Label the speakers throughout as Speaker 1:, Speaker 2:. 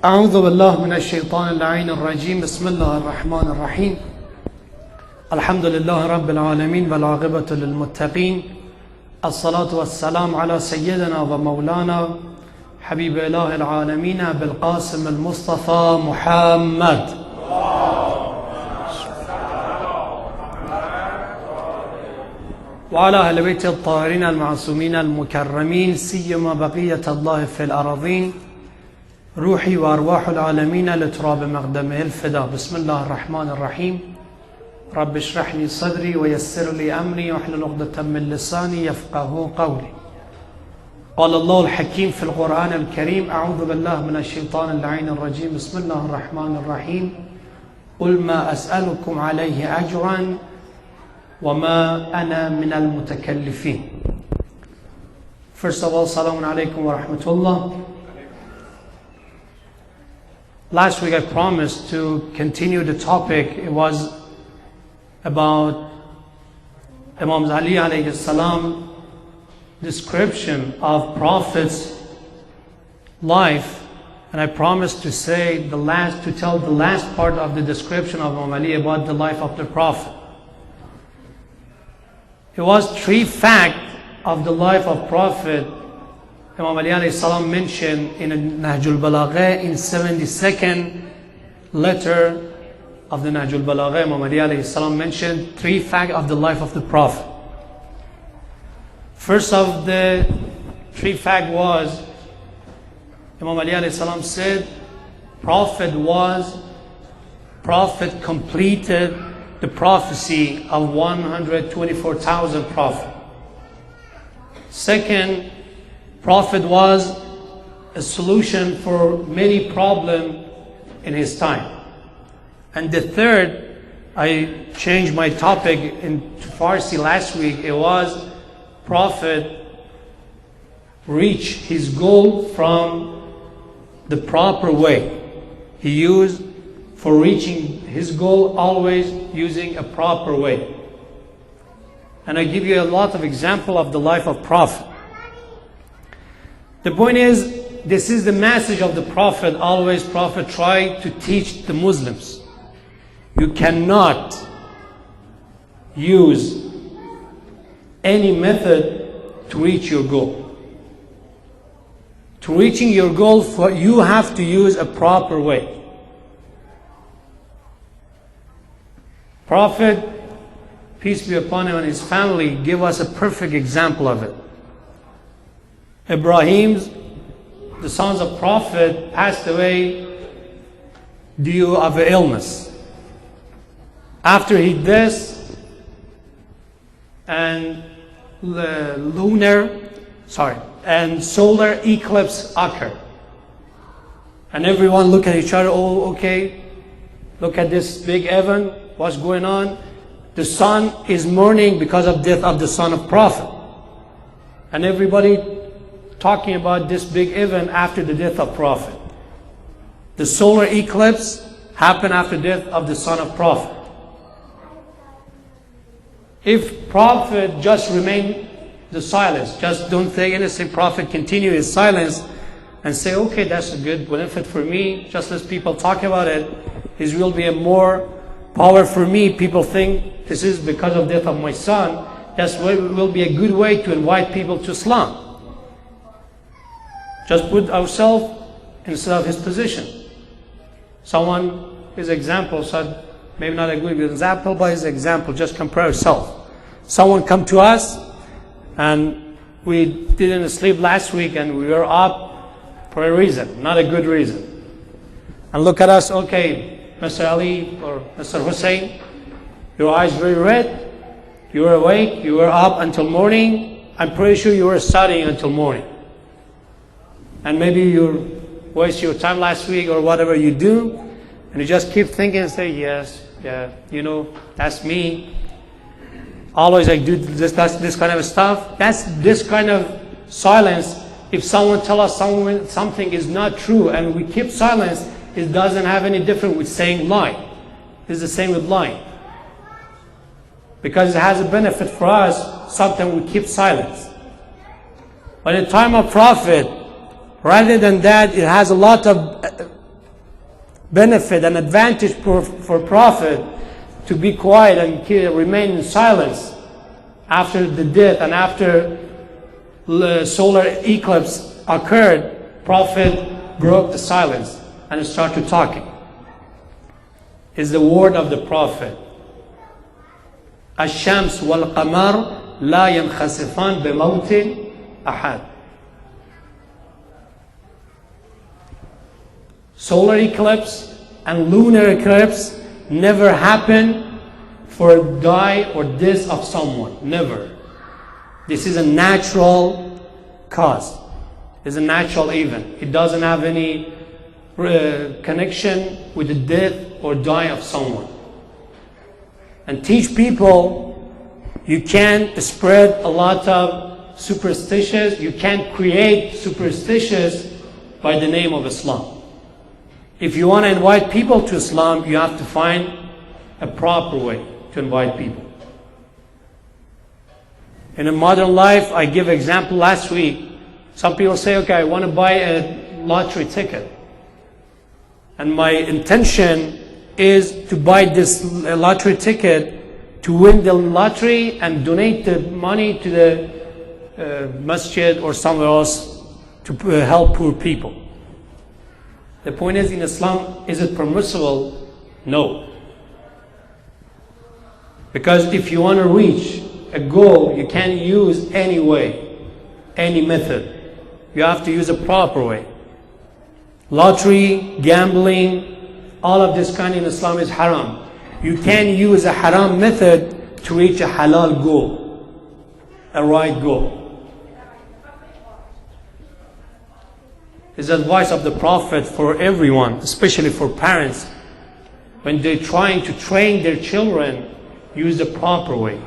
Speaker 1: أعوذ بالله من الشيطان اللعين الرجيم بسم الله الرحمن الرحيم الحمد لله رب العالمين والعاقبة للمتقين الصلاة والسلام على سيدنا ومولانا حبيب إله العالمين بالقاسم المصطفى محمد وعلى أهل بيت الطاهرين المعصومين المكرمين سيما بقية الله في الأراضين روحي وأرواح العالمين لتراب مقدمه الفداء. بسم الله الرحمن الرحيم. رب اشرح لي صدري ويسر لي أمري واحلل عقدة من لساني يفقهوا قولي. قال الله الحكيم في القرآن الكريم أعوذ بالله من الشيطان اللعين الرجيم بسم الله الرحمن الرحيم قل ما أسألكم عليه أجرا وما أنا من المتكلفين. First of all, Assalamu alaikum wa rahmatullah. Last week I promised to continue the topic. It was about Imam Ali alayhi salam description of Prophet's life, and I promised to tell the last part of the description of Imam Ali about the life of the Prophet. It was three facts of the life of Prophet Imam Ali alayhi salam mentioned in Nahjul Balagha in 72nd letter of the Nahjul Balagha. Imam Ali alayhi salam mentioned three facts of the life of the Prophet. First of the three facts was Imam Ali alayhi salam said Prophet completed the prophecy of 124,000 prophets. Second, Prophet was a solution for many problems in his time. And the third, I changed my topic into Farsi last week. It was Prophet reached his goal from the proper way. He used for reaching his goal always using a proper way. And I give you a lot of examples of the life of Prophet. The point is, this is the message of the Prophet. Always Prophet tried to teach the Muslims. You cannot use any method to reach your goal. To reaching your goal, you have to use a proper way. Prophet, peace be upon him and his family, give us a perfect example of it. The sons of Prophet, passed away due of an illness. After he this, and solar eclipse occurred. And everyone look at each other, oh, okay, look at this big event, what's going on? The sun is mourning because of death of the son of Prophet. And everybody talking about this big event after the death of Prophet. The solar eclipse happened after the death of the son of Prophet. If Prophet just remained the silence, just don't say anything, Prophet continue his silence and say, okay, that's a good benefit for me, just let people talk about it. It will be a more power for me. People think this is because of the death of my son. That will be a good way to invite people to Islam. Just put ourselves instead of his position. Someone, his example said, maybe not a good example, but his example, just compare ourselves. Someone come to us, and we didn't sleep last week, and we were up for a reason, not a good reason. And look at us, okay, Mr. Ali or Mr. Hussein, your eyes very red, you were awake, you were up until morning, I'm pretty sure you were studying until morning. And maybe you waste your time last week or whatever you do, and you just keep thinking and say, yes, yeah, that's me. Always I do this kind of stuff. That's this kind of silence. If someone tells us something is not true and we keep silence, it doesn't have any difference with saying lie. It's the same with lying. Because it has a benefit for us, sometimes we keep silence. But in the time of Prophet, rather than that, it has a lot of benefit and advantage for Prophet to be quiet and remain in silence after the death and after the solar eclipse occurred. Prophet broke the silence and started talking. Is the word of the Prophet. الشمس والقمر لا ينخسفان بموت أحد. Solar eclipse and lunar eclipse never happen for die or death of someone. Never. This is a natural cause. It's a natural event. It doesn't have any connection with the death or die of someone. And teach people you can't spread a lot of superstitions. You can't create superstitions by the name of Islam. If you want to invite people to Islam, you have to find a proper way to invite people. In a modern life, I give example last week. Some people say, okay, I want to buy a lottery ticket. And my intention is to buy this lottery ticket to win the lottery and donate the money to the Masjed or somewhere else to help poor people. The point is, in Islam, is it permissible? No. Because if you want to reach a goal, you can't use any way, any method. You have to use a proper way. Lottery, gambling, all of this kind in Islam is haram. You can't use a haram method to reach a halal goal, a right goal. It's the advice of the Prophet for everyone, especially for parents. When they're trying to train their children, use the proper way.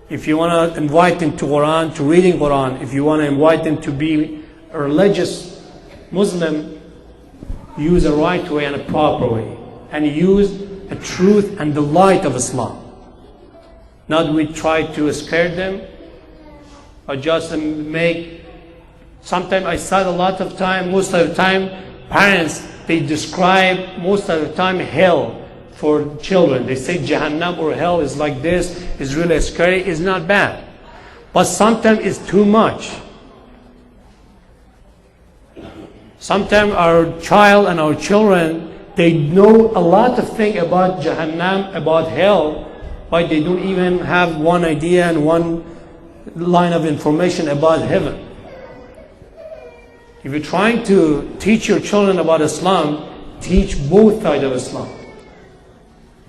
Speaker 1: If you want to invite them to Quran, to reading Quran, if you want to invite them to be a religious Muslim, use a right way and a proper way. And use the truth and the light of Islam. Not we try to scare them or just make. Sometimes I said a lot of time, most of the time, parents, they describe most of the time hell for children. They say Jahannam or hell is like this, is really scary, is not bad. But sometimes it's too much. Sometimes our child and our children, they know a lot of things about Jahannam, about hell, but they don't even have one idea and one line of information about heaven. If you're trying to teach your children about Islam, teach both sides of Islam.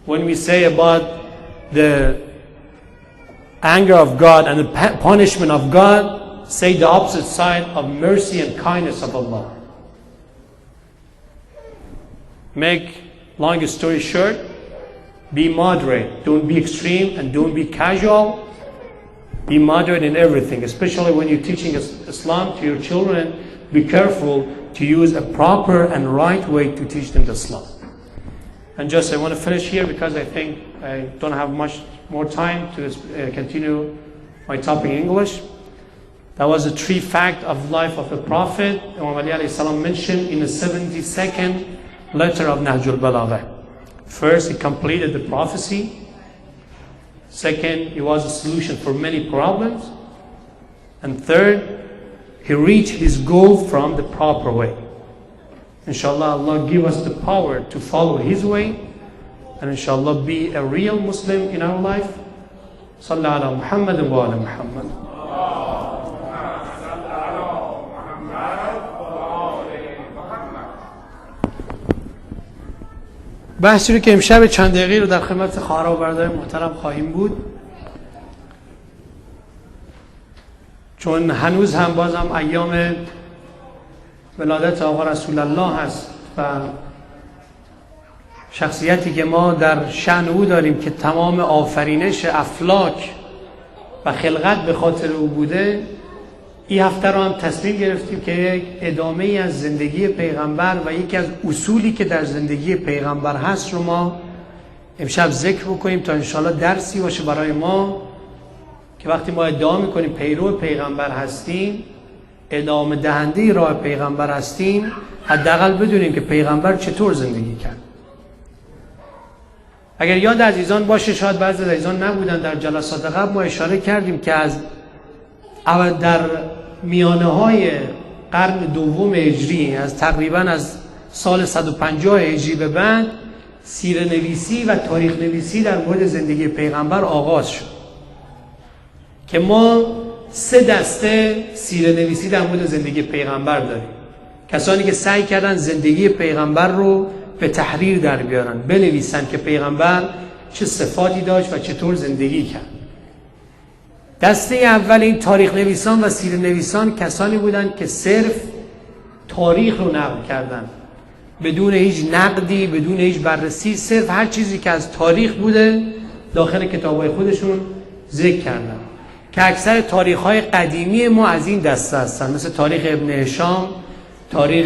Speaker 1: When we say about the anger of God and the punishment of God, say the opposite side of mercy and kindness of Allah. Make long story short, be moderate. Don't be extreme and don't be casual. Be moderate in everything, especially when you're teaching Islam to your children. Be careful to use a proper and right way to teach them Islam. And just I want to finish here because I think I don't have much more time to continue my topic in English. That was the 3 facts of life of the Prophet Muhammad mentioned in the 72nd letter of Nahjul Balaghah. First, he completed the prophecy. Second, he was a solution for many problems. And third, he reached his goal from the proper way. Inshallah, Allah give us the power to follow his way and inshallah be a real Muslim in our life. Sallallahu ala Muhammad wa ala Muhammad. بحثی رو که امشب چند دقیقه رو در خدمت خواهرها و برادران محترم خواهیم بود، چون هنوز هم بازم ایام ولادت آقا رسول الله هست و شخصیتی که ما در شأن او داریم که تمام آفرینش افلاک و خلقت به خاطر او بوده، این هفته رو هم تصمیم گرفتیم که یک ادامه ای از زندگی پیغمبر و یکی از اصولی که در زندگی پیغمبر هست رو ما امشب ذکر بکنیم تا انشاءالله درسی باشه برای ما که وقتی ما ادعا میکنیم پیرو پیغمبر هستیم ادامه دهنده راه پیغمبر هستیم، حداقل بدونیم که پیغمبر چطور زندگی کرد. اگر یاد عزیزان باشه، شاید بعضی از عزیزان نبودن، در جلسات قبل ما اشاره کردیم که در میانه های قرن دوم هجری، از تقریبا از سال 150 هجری به بعد، سیره نویسی و تاریخ نویسی در مورد زندگی پیغمبر آغاز شد که ما 3 دسته سیره نویسی در مورد زندگی پیغمبر داریم. کسانی که سعی کردن زندگی پیغمبر رو به تحریر در بیارن، بنویسن که پیغمبر چه صفاتی داشت و چطور زندگی کرد. دسته اول این تاریخ نویسان و سیره نویسان کسانی بودند که صرف تاریخ رو نقل کردن، بدون هیچ نقدی، بدون هیچ بررسی، صرف هر چیزی که از تاریخ بوده داخل کتاب‌های خودشون ذکر کردن، که اکثر تاریخ‌های قدیمی ما از این دسته هستن، مثل تاریخ ابن هشام، تاریخ